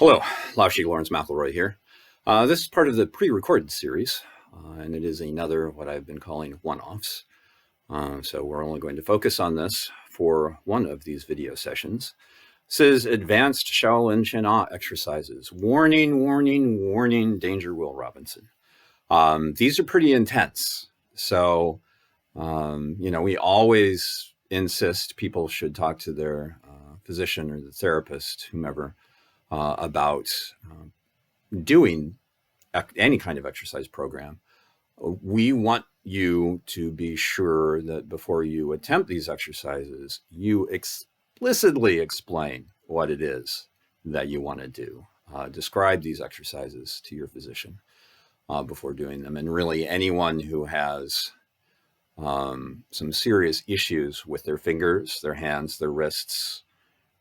Hello, Laoshi Laurince McElroy here. This is part of the pre-recorded series, and it is another what I've been calling one-offs. So we're only going to focus on this for one of these video sessions. This is advanced Shaolin Qigong exercises. Warning, warning, warning, danger, Will Robinson. These are pretty intense. So, we always insist people should talk to their physician or the therapist, whomever, about doing any kind of exercise program. We want you to be sure that before you attempt these exercises, you explicitly explain what it is that you want to do. Describe these exercises to your physician before doing them. And really anyone who has some serious issues with their fingers, their hands, their wrists,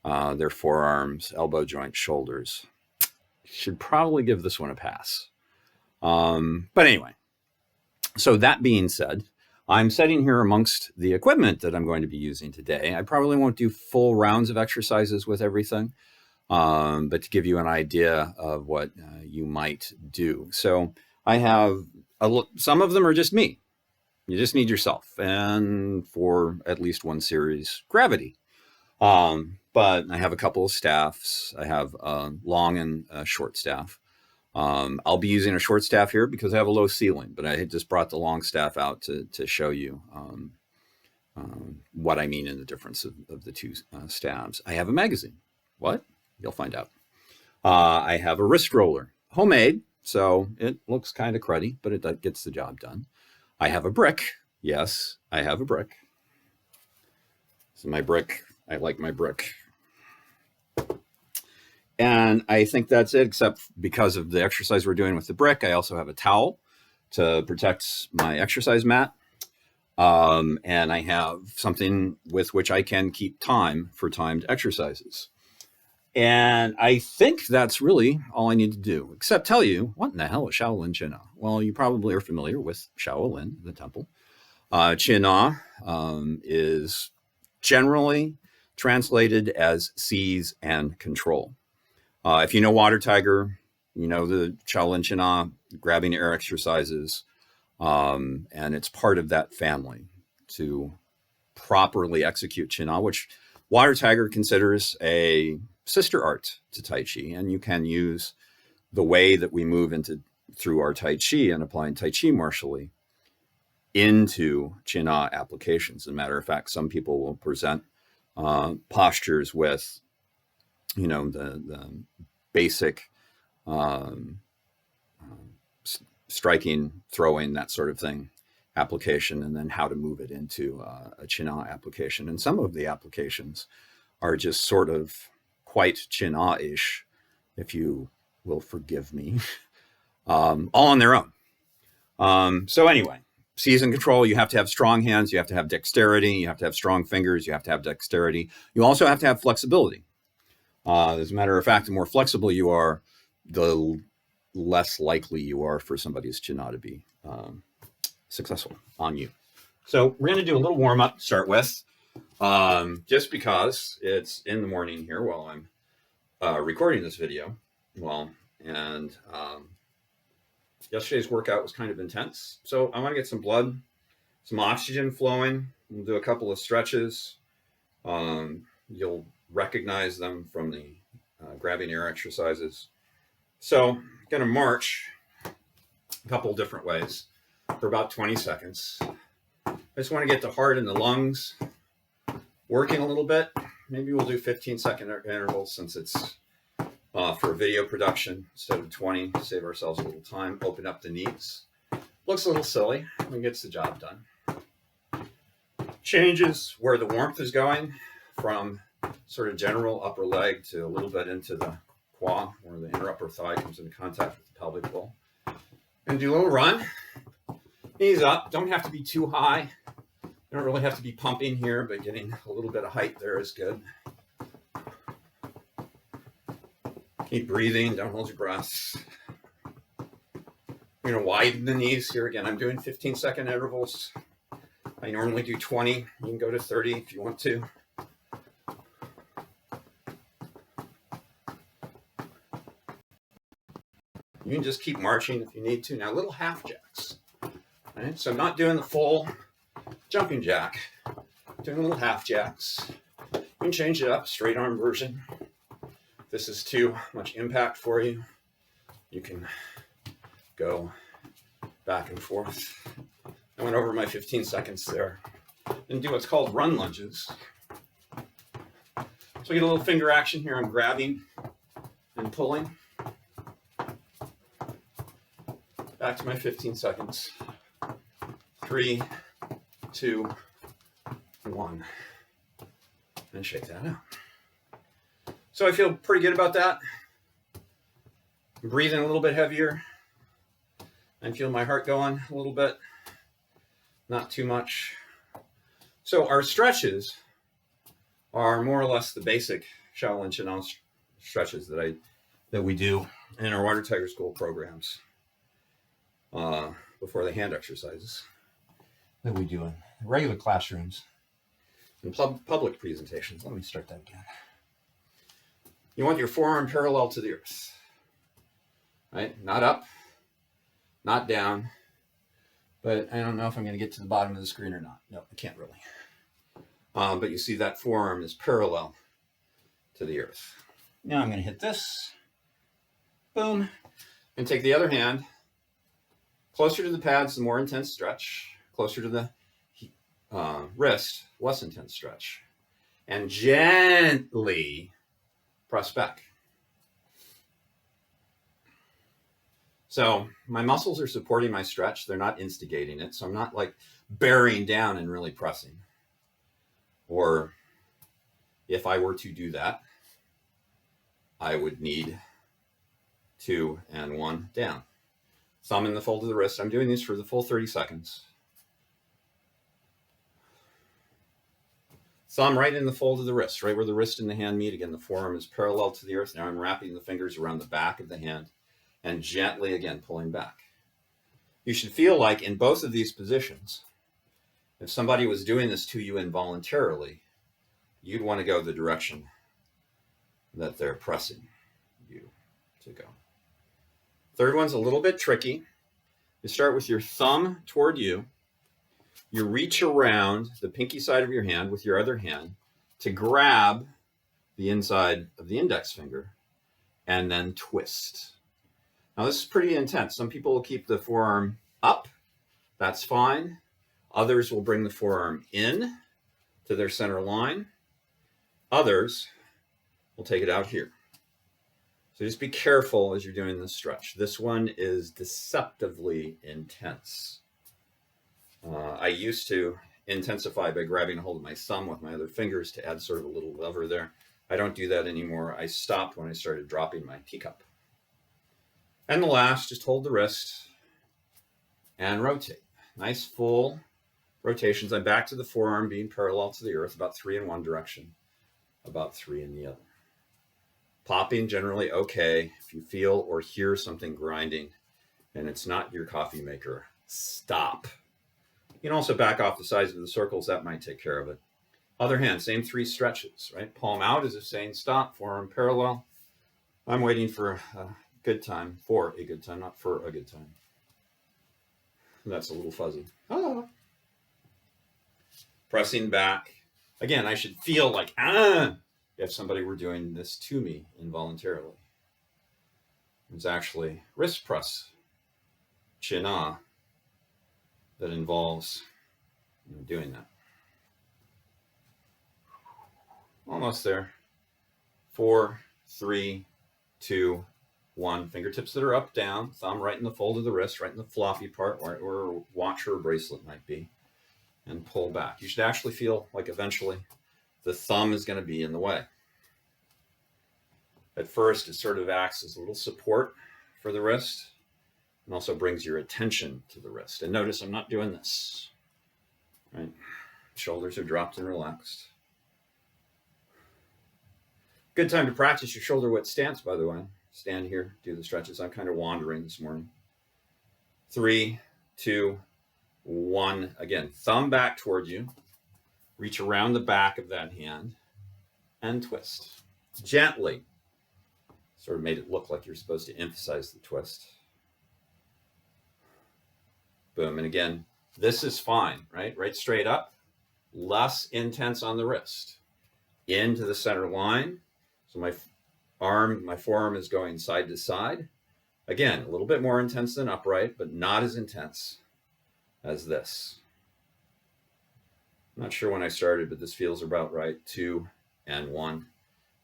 their forearms, elbow joints, shoulders, should probably give this one a pass. But anyway, so that being said, I'm sitting here amongst the equipment that I'm going to be using today. I probably won't do full rounds of exercises with everything, but to give you an idea of what you might do. So I have some of them are just me. You just need yourself, and for at least one series, gravity. But I have a couple of staffs. I have a long and a short staff. I'll be using a short staff here because I have a low ceiling, but I just brought the long staff out to show you what I mean in the difference of the two staffs. I have a magazine. What? You'll find out. I have a wrist roller, homemade, so it looks kind of cruddy, but it gets the job done. I have a brick. Yes, I have a brick. So my brick, I like my brick. And I think that's it, except because of the exercise we're doing with the brick. I also have a towel to protect my exercise mat. And I have something with which I can keep time for timed exercises. And I think that's really all I need to do, except tell you, what in the hell is Shaolin Qigong? Well, you probably are familiar with Shaolin, the temple. Qigong is generally translated as seize and control. If you know Water Tiger, you know the Shaolin Qigong, grabbing air exercises, and it's part of that family to properly execute Qigong, which Water Tiger considers a sister art to Tai Chi, and you can use the way that we move through our Tai Chi and applying Tai Chi martially into Qigong applications. As a matter of fact, some people will present postures with, the basic striking, throwing, that sort of thing application, and then how to move it into a Qigong application. And some of the applications are just sort of quite Qigong-ish, if you will forgive me, all on their own. So anyway, seize and control, you have to have strong hands, you have to have dexterity, you have to have strong fingers, you have to have dexterity. You also have to have flexibility. As a matter of fact, the more flexible you are, the less likely you are for somebody's Qigong to be successful on you. So we're going to do a little warm-up to start with, just because it's in the morning here while I'm recording this video. And yesterday's workout was kind of intense. So I want to get some blood, some oxygen flowing. We'll do a couple of stretches. You'll recognize them from the grabbing air exercises. So I'm going to march a couple different ways for about 20 seconds. I just want to get the heart and the lungs working a little bit. Maybe we'll do 15-second intervals since it's for video production instead of 20, to save ourselves a little time. Open up the knees. Looks a little silly, but it gets the job done. Changes where the warmth is going from sort of general upper leg to a little bit into the quad, where the inner upper thigh comes into contact with the pelvic bowl. And do a little run. Knees up. Don't have to be too high. You don't really have to be pumping here, but getting a little bit of height there is good. Keep breathing. Don't hold your breath. We're going to widen the knees here. Again, I'm doing 15-second intervals. I normally do 20. You can go to 30 if you want to. You can just keep marching if you need to. Now, little half jacks. Right? So I'm not doing the full jumping jack. I'm doing little half jacks. You can change it up, straight arm version. If this is too much impact for you, you can go back and forth. I went over my 15 seconds there. And do what's called run lunges. So I get a little finger action here. I'm grabbing and pulling. Back to my 15 seconds. 3, 2, 1. And shake that out. So I feel pretty good about that. I'm breathing a little bit heavier. I feel my heart going a little bit. Not too much. So our stretches are more or less the basic Shaolin Qigong stretches that we do in our Water Tiger School programs before the hand exercises that we do in regular classrooms and public presentations. Let me start that again. You want your forearm parallel to the earth, right? Not up, not down, but I don't know if I'm going to get to the bottom of the screen or not. No, I can't really. But you see that forearm is parallel to the earth. Now I'm going to hit this, boom, and take the other hand closer to the pads, the more intense stretch, closer to the wrist, less intense stretch, and gently press back. So my muscles are supporting my stretch. They're not instigating it. So I'm not like bearing down and really pressing. Or if I were to do that, I would need 2 and 1 down. Thumb in the fold of the wrist. I'm doing this for the full 30 seconds. Thumb right in the fold of the wrist, right where the wrist and the hand meet. Again, the forearm is parallel to the earth. Now I'm wrapping the fingers around the back of the hand and gently, again, pulling back. You should feel like in both of these positions, if somebody was doing this to you involuntarily, you'd want to go the direction that they're pressing you to go. Third one's a little bit tricky. You start with your thumb toward you. You reach around the pinky side of your hand with your other hand to grab the inside of the index finger and then twist. Now this is pretty intense. Some people will keep the forearm up. That's fine. Others will bring the forearm in to their center line. Others will take it out here. So just be careful as you're doing this stretch. This one is deceptively intense. I used to intensify by grabbing a hold of my thumb with my other fingers to add sort of a little lever there. I don't do that anymore. I stopped when I started dropping my teacup. And the last, just hold the wrist and rotate. Nice full rotations. I'm back to the forearm being parallel to the earth, about 3 in one direction, about 3 in the other. Popping generally okay. If you feel or hear something grinding and it's not your coffee maker, stop. You can also back off the sides of the circles. That might take care of it. Other hand, same 3 stretches, right? Palm out as if saying stop, forearm parallel. I'm waiting for a good time, for a good time, not for a good time. That's a little fuzzy. Ah. Pressing back. Again, I should feel like, if somebody were doing this to me involuntarily. It's actually wrist press, chin that involves doing that. Almost there. 4, 3, 2, 1. Fingertips that are up, down. Thumb right in the fold of the wrist, right in the floppy part where a watch or a bracelet might be. And pull back. You should actually feel like eventually the thumb is going to be in the way. At first, it sort of acts as a little support for the wrist and also brings your attention to the wrist. And notice I'm not doing this. Right? Shoulders are dropped and relaxed. Good time to practice your shoulder width stance, by the way. Stand here, do the stretches. I'm kind of wandering this morning. 3, 2, 1. Again, thumb back toward you. Reach around the back of that hand and twist. Gently. Sort of made it look like you're supposed to emphasize the twist. Boom. And again, this is fine, right? Right straight up, less intense on the wrist. Into the center line. So my forearm is going side to side. Again, a little bit more intense than upright, but not as intense as this. I'm not sure when I started, but this feels about right. 2 and 1.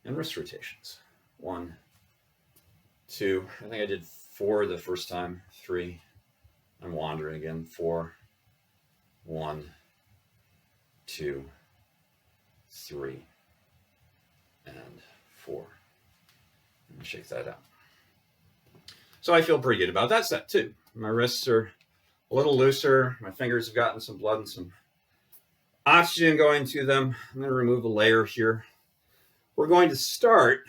And wrist rotations. 1, 2. I think I did 4 the first time. 3. I'm wandering again. 4, 1, 2, 3, and 4. And shake that out. So I feel pretty good about that set too. My wrists are a little looser. My fingers have gotten some blood and some oxygen going to them. I'm going to remove a layer here. We're going to start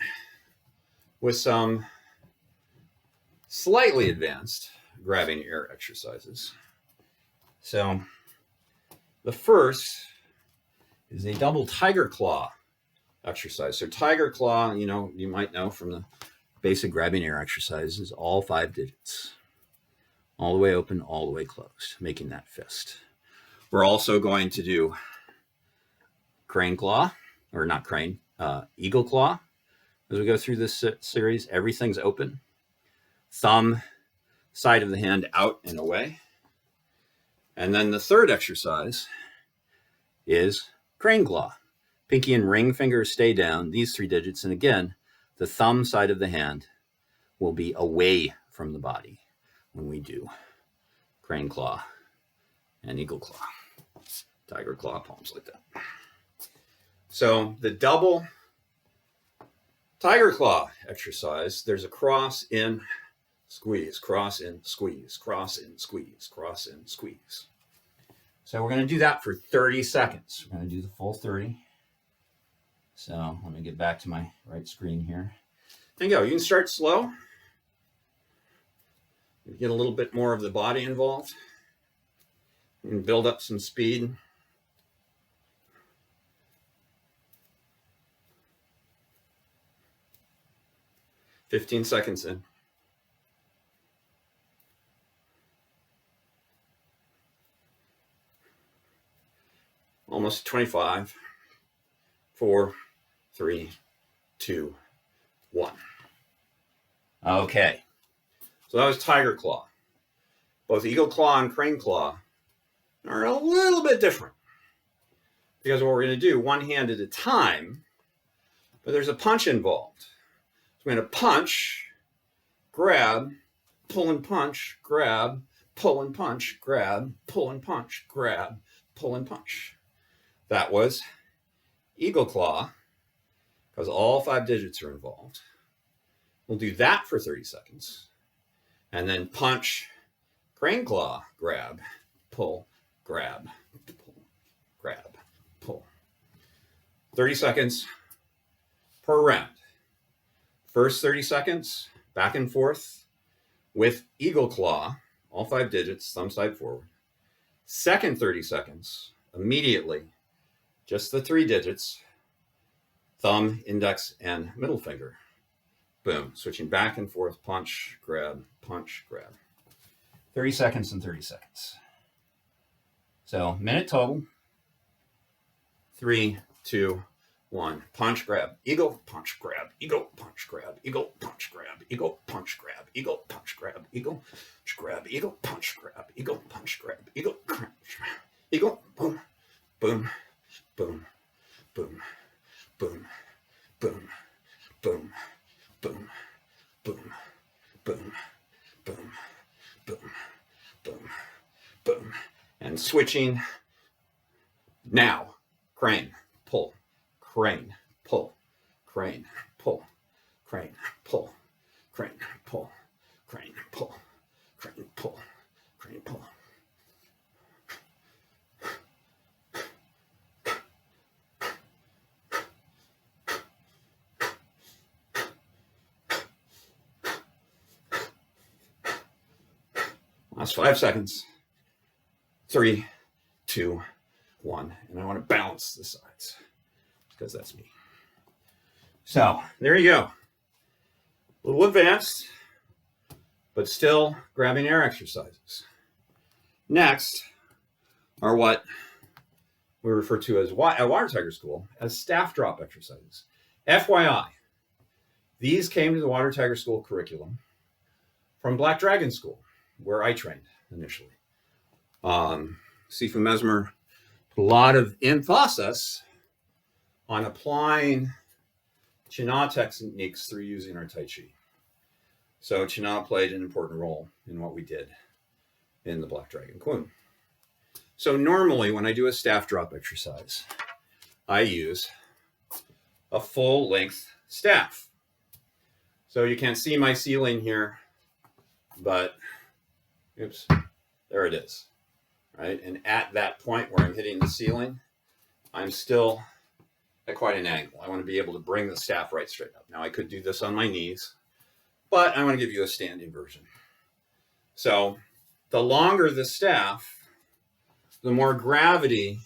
with some slightly advanced grabbing air exercises. So the first is a double tiger claw exercise. So tiger claw, you might know from the basic grabbing air exercises, all 5 digits, all the way open, all the way closed, making that fist. We're also going to do crane claw, or not crane, eagle claw. As we go through this series, everything's open. Thumb, side of the hand out and away. And then the third exercise is crane claw. Pinky and ring fingers stay down, these 3 digits. And again, the thumb side of the hand will be away from the body when we do crane claw and eagle claw, tiger claw, palms like that. So the double tiger claw exercise, there's a cross in, squeeze, cross in, squeeze, cross in, squeeze, cross in, squeeze. So we're going to do that for 30 seconds. We're going to do the full 30. So let me get back to my right screen here. There you go. You can start slow. Get a little bit more of the body involved. You can build up some speed. "15 seconds in. Almost 25. 4, 3, 2, 1. Okay. So that was tiger claw. Both eagle claw and crane claw are a little bit different. Because what we're going to do, one hand at a time, but there's a punch involved. So we're going to punch, grab, pull and punch, grab, pull and punch, grab, pull and punch, grab, pull and punch. That was eagle claw, because all 5 digits are involved. We'll do that for 30 seconds. And then punch, crane claw, grab, pull, grab, pull, grab, pull. 30 seconds per round. First 30 seconds, back and forth with eagle claw, all 5 digits, thumb side forward. Second 30 seconds, immediately, just the 3 digits, thumb, index, and middle finger. Boom. Switching back and forth, punch, grab, punch, grab. 30 seconds and 30 seconds. So minute total. 3, 2, 1. Punch, grab, eagle, punch, grab, eagle, punch, grab, eagle, punch, grab, eagle, punch, grab, eagle, punch, grab, eagle, punch, grab, eagle, punch, grab, eagle, punch, grab, eagle, crunch, eagle, boom, boom, boom, boom, boom, boom, boom, boom, boom, boom, boom, boom, boom, boom. And switching now. Crane, pull, crane, pull, crane, pull, crane, pull, crane, pull, crane, pull, crane, pull, crane, pull. Last 5 seconds. 3, 2, 1. And I want to balance the sides because that's me. So there you go. A little advanced, but still grabbing air exercises. Next are what we refer to as, at Water Tiger School, as staff drop exercises. FYI, these came to the Water Tiger School curriculum from Black Dragon School, where I trained initially. Sifu Mesmer put a lot of emphasis on applying Qigong techniques through using our Tai Chi. So Qigong played an important role in what we did in the Black Dragon Kuen. So normally when I do a staff drop exercise, I use a full length staff. So you can't see my ceiling here, but oops, there it is, right? And at that point where I'm hitting the ceiling, I'm still at quite an angle. I want to be able to bring the staff right straight up. Now I could do this on my knees, but I want to give you a standing version. So the longer the staff, the more gravity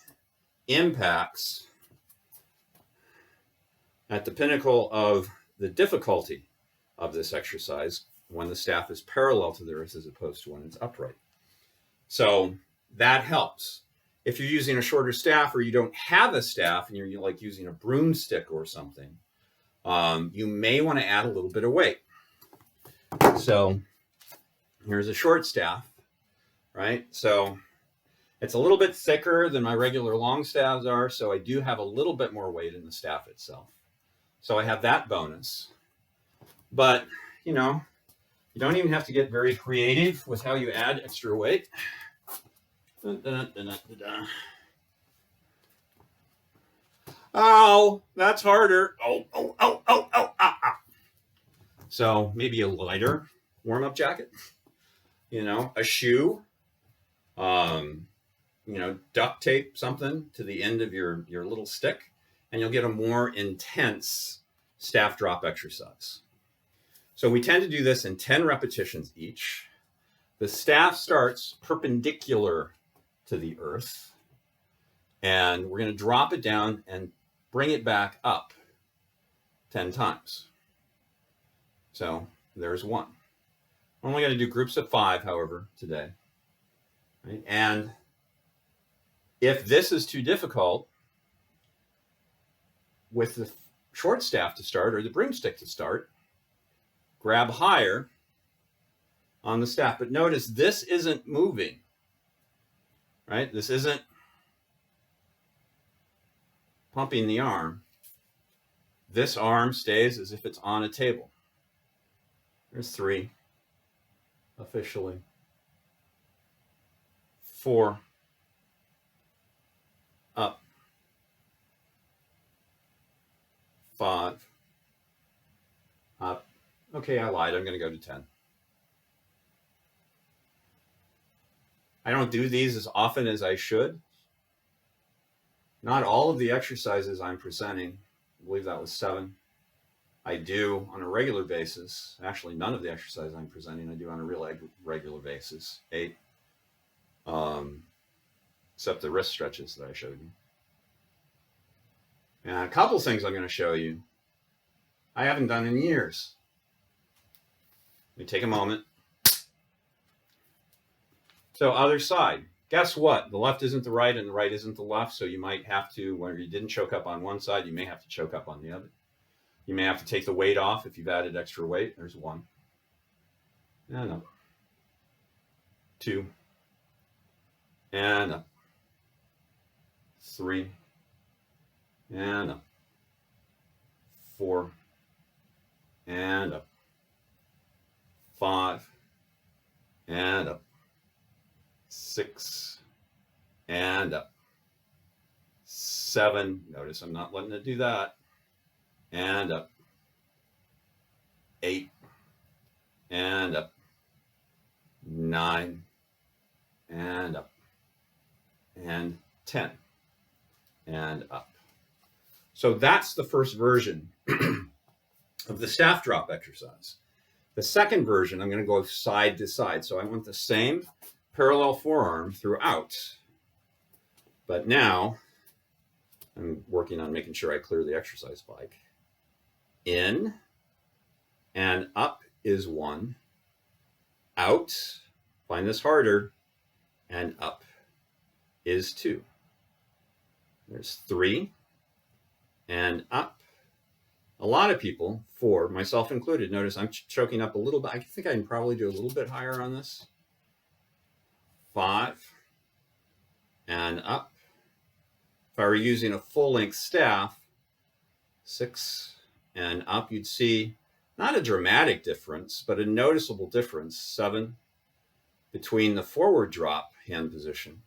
impacts at the pinnacle of the difficulty of this exercise when the staff is parallel to the earth as opposed to when it's upright. So that helps. If you're using a shorter staff or you don't have a staff and you're like using a broomstick or something, you may want to add a little bit of weight. So here's a short staff, right? So it's a little bit thicker than my regular long staffs are, so I do have a little bit more weight in the staff itself. So I have that bonus. But, you know, you don't even have to get very creative with how you add extra weight. Oh, that's harder. Oh. So maybe a lighter warm-up jacket, you know, a shoe, you know, duct tape something to the end of your little stick, and you'll get a more intense staff drop exercise. So we tend to do this in 10 repetitions each. The staff starts perpendicular to the earth, and we're going to drop it down and bring it back up 10 times. So there's one. We're only going to do groups of 5, however, today. Right? And if this is too difficult, with the short staff to start or the broomstick to start, grab higher on the staff. But notice this isn't moving, right? This isn't pumping the arm. This arm stays as if it's on a table. There's 3 officially. 4 up. 5 up. Okay, I lied. I'm going to go to 10. I don't do these as often as I should. Not all of the exercises I'm presenting, I believe that was 7, I do on a regular basis. Actually, none of the exercises I'm presenting I do on a real regular basis. 8, except the wrist stretches that I showed you. And a couple things I'm going to show you I haven't done in years. Let me take a moment. So other side. Guess what? The left isn't the right and the right isn't the left, so you might have to, where you didn't choke up on one side, you may have to choke up on the other. You may have to take the weight off if you've added extra weight. There's 1. And up. 2. And up. 3. And up. 4. And up. 5. And up. 6. And up. 7. Notice I'm not letting it do that. And up. 8. And up. 9. And up. And 10. And up. So that's the first version of the staff drop exercise. The second version, I'm going to go side to side. So I want the same parallel forearm throughout. But now I'm working on making sure I clear the exercise bike. In, and up is 1, out, find this harder, and up is 2. There's 3, and up. A lot of people, 4, myself included, notice I'm choking up a little bit. I think I can probably do a little bit higher on this. 5, and up. If I were using a full-length staff, 6, and up, you'd see not a dramatic difference, but a noticeable difference. 7, between the forward drop hand position.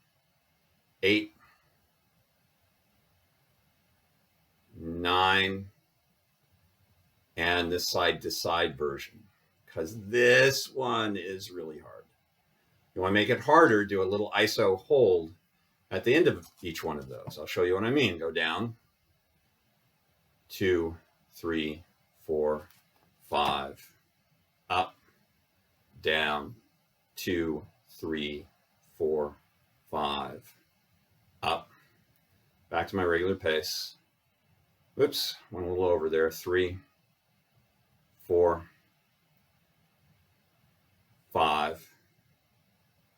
8, 9, and this side-to-side version, because this one is really hard. You want to make it harder, do a little iso hold at the end of each one of those. I'll show you what I mean. Go down, 2, 3, 4, 5, up, down, 2, 3, 4, 5, up, back to my regular pace. Whoops, went a little over there. 3, 4, 5.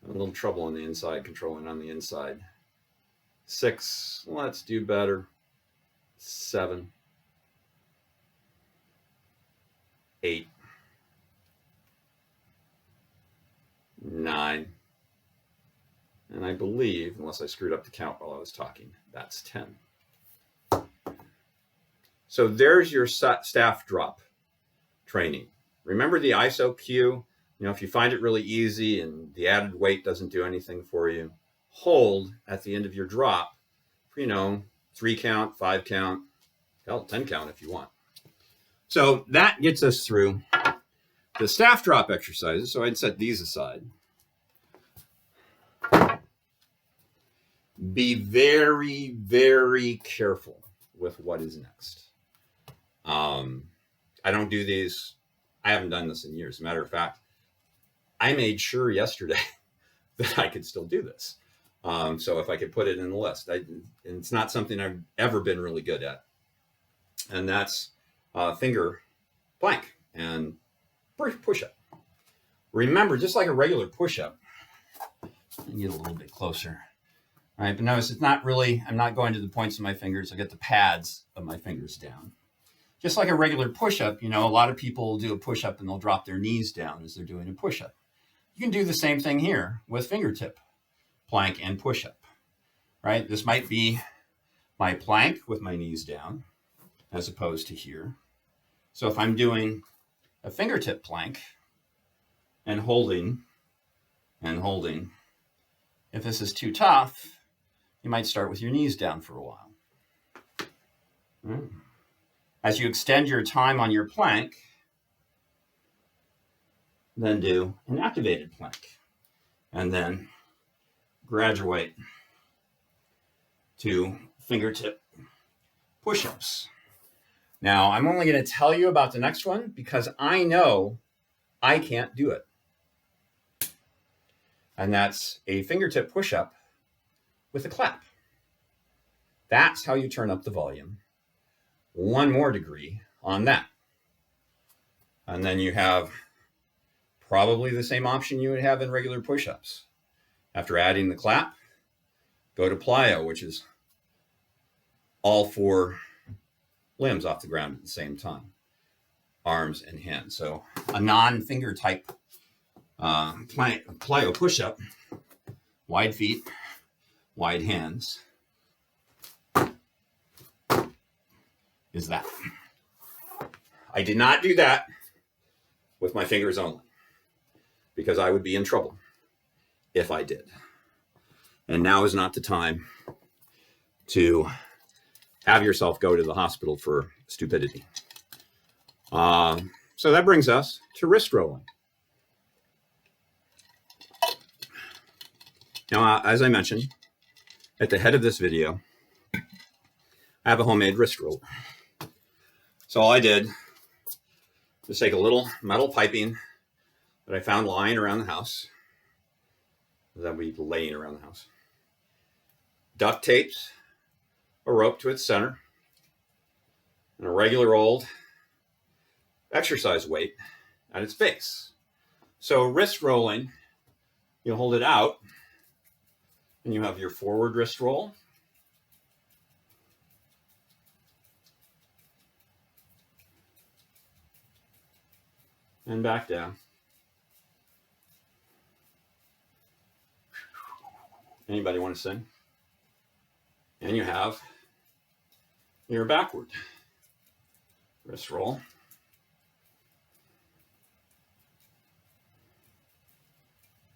A little trouble on the inside, controlling on the inside. 6, let's do better. 7, 8, 9, and I believe, unless I screwed up the count while I was talking, that's 10. So there's your staff drop training. Remember the ISO cue. You know, if you find it really easy and the added weight doesn't do anything for you, hold at the end of your drop for, 3 count, 5 count, hell, 10 count if you want. So that gets us through the staff drop exercises. So I'd set these aside. Be very, very careful with what is next. I don't do these. I haven't done this in years. As a matter of fact, I made sure yesterday that I could still do this. So if I could put it in the list, it's not something I've ever been really good at. And that's finger plank and push-up. Remember, just like a regular push-up, let me get a little bit closer. All right, but notice it's not really, I'm not going to the points of my fingers. I get the pads of my fingers down. Just like a regular push-up, a lot of people do a push-up and they'll drop their knees down as they're doing a push-up. You can do the same thing here with fingertip plank and push-up, right? This might be my plank with my knees down as opposed to here. So if I'm doing a fingertip plank and holding, if this is too tough, you might start with your knees down for a while. As you extend your time on your plank, then do an activated plank, and then graduate to fingertip push-ups. Now, I'm only going to tell you about the next one because I know I can't do it. And that's a fingertip push-up with a clap. That's how you turn up the volume. 1 more degree on that. And then you have probably the same option you would have in regular push-ups. After adding the clap, go to plyo, which is all 4 limbs off the ground at the same time, arms and hands. So a non-finger type plyo push-up, wide feet, wide hands, is that. I did not do that with my fingers only because I would be in trouble if I did. And now is not the time to have yourself go to the hospital for stupidity. So that brings us to wrist rolling. Now, as I mentioned, at the head of this video, I have a homemade wrist roller. So all I did was take a little metal piping that I found lying around the house, that would be laying around the house, duct taped a rope to its center, and a regular old exercise weight at its base. So wrist rolling, you hold it out, and you have your forward wrist roll. And back down. Anybody want to sing? And you have your backward wrist roll.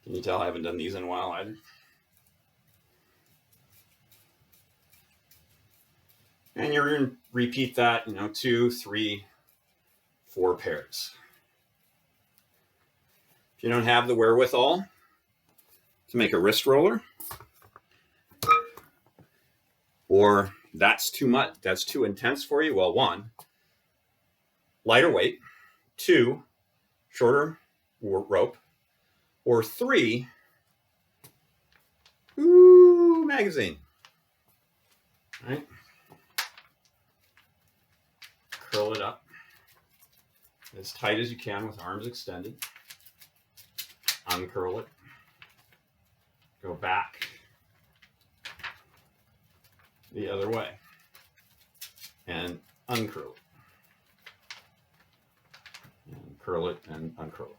Can you tell I haven't done these in a while either? And you're going to repeat that, 2, 3, 4 pairs. If you don't have the wherewithal to make a wrist roller, or that's too much, that's too intense for you, well, 1, lighter weight, 2, shorter rope, or 3, magazine. All right? Curl it up as tight as you can with arms extended. Uncurl it. Go back the other way and uncurl it. And curl it and uncurl it.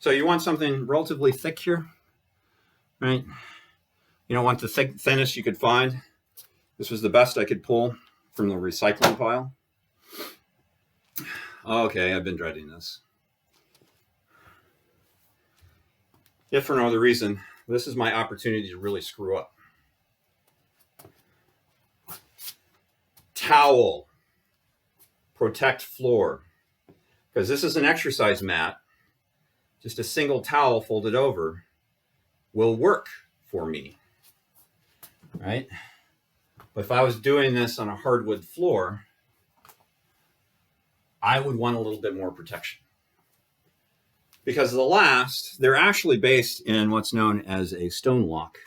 So you want something relatively thick here, right? You don't want the thinnest you could find. This was the best I could pull from the recycling pile. Okay, I've been dreading this. If for no other reason, this is my opportunity to really screw up. Towel. Protect floor. Because this is an exercise mat. Just a single towel folded over will work for me. Right? But if I was doing this on a hardwood floor, I would want a little bit more protection. Because the last, they're actually based in what's known as a stone lock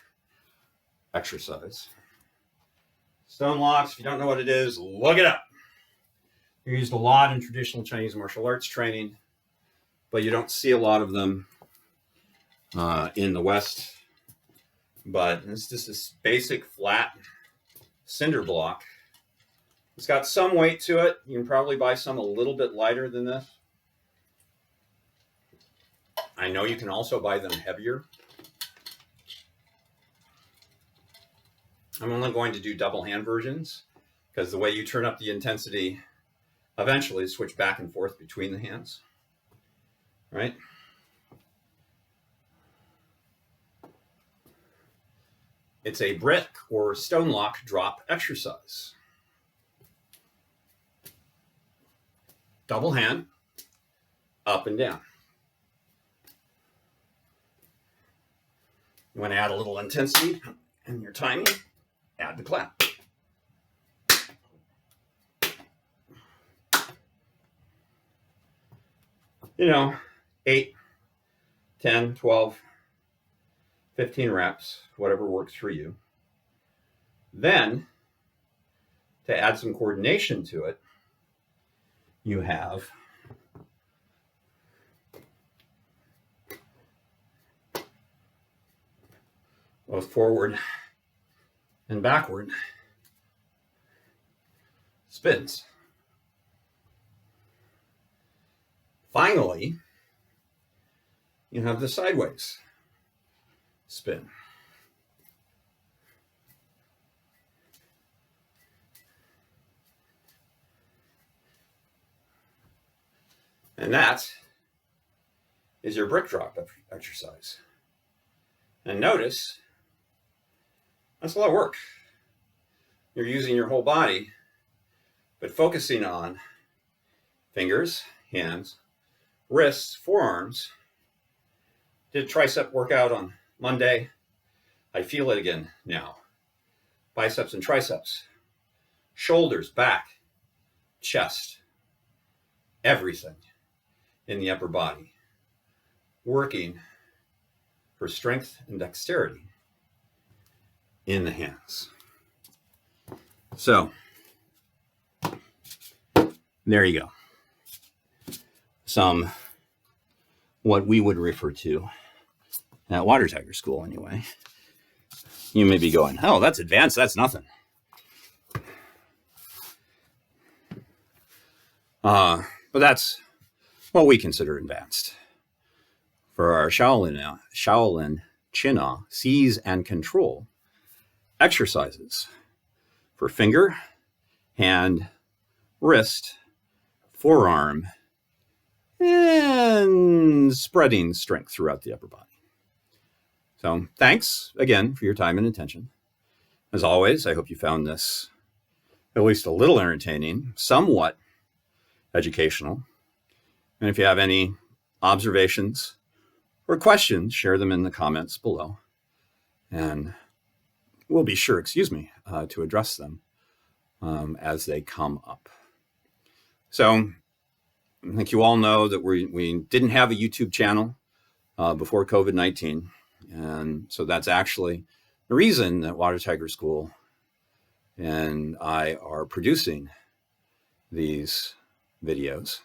exercise. Stone locks, if you don't know what it is, look it up. They're used a lot in traditional Chinese martial arts training, but you don't see a lot of them in the West. But it's just this basic flat cinder block. It's got some weight to it. You can probably buy some a little bit lighter than this. I know you can also buy them heavier. I'm only going to do double hand versions because the way you turn up the intensity eventually is switch back and forth between the hands, right? It's a brick or stone lock drop exercise. Double hand, up and down. You want to add a little intensity in your timing, add the clap. You know, 8, 10, 12, 15 reps, whatever works for you. Then, to add some coordination to it, you have both forward and backward spins. Finally, you have the sideways spin. And that is your brick drop exercise. And notice, that's a lot of work. You're using your whole body, but focusing on fingers, hands, wrists, forearms. Did a tricep workout on Monday. I feel it again now. Biceps and triceps, shoulders, back, chest, everything in the upper body, working for strength and dexterity in the hands. So, there you go. some what we would refer to at Water Tiger School anyway. You may be going, oh, that's advanced, that's nothing. But that's what we consider advanced. For our Shaolin Chin-na, seize and control exercises for finger, hand, wrist, forearm, and spreading strength throughout the upper body. So thanks again for your time and attention. As always, I hope you found this at least a little entertaining, somewhat educational. And if you have any observations or questions, share them in the comments below. And we'll be sure, to address them as they come up. So I think you all know that we didn't have a YouTube channel before COVID-19. And so that's actually the reason that Water Tiger School and I are producing these videos.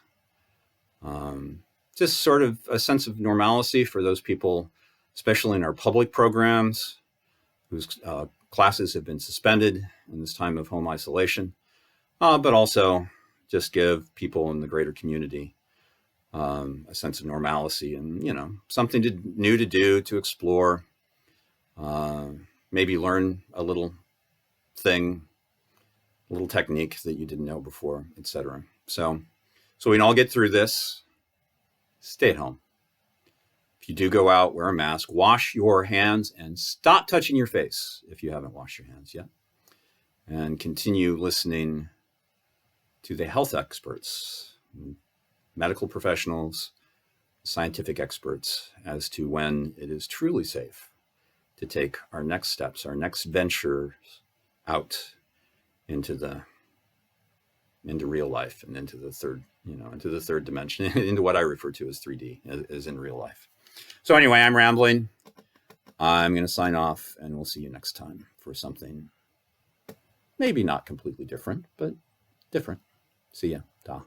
Just sort of a sense of normalcy for those people, especially in our public programs, whose classes have been suspended in this time of home isolation, but also just give people in the greater community a sense of normalcy and, something new to do, to explore, maybe learn a little thing, a little technique that you didn't know before, etc. So we can all get through this. Stay at home. If you do go out, wear a mask, wash your hands, and stop touching your face if you haven't washed your hands yet. And continue listening to the health experts, medical professionals, scientific experts as to when it is truly safe to take our next steps, our next ventures out into real life and into the third dimension, into what I refer to as 3D, as in real life. So anyway, I'm rambling. I'm going to sign off, and we'll see you next time for something maybe not completely different, but different. See ya. Ta.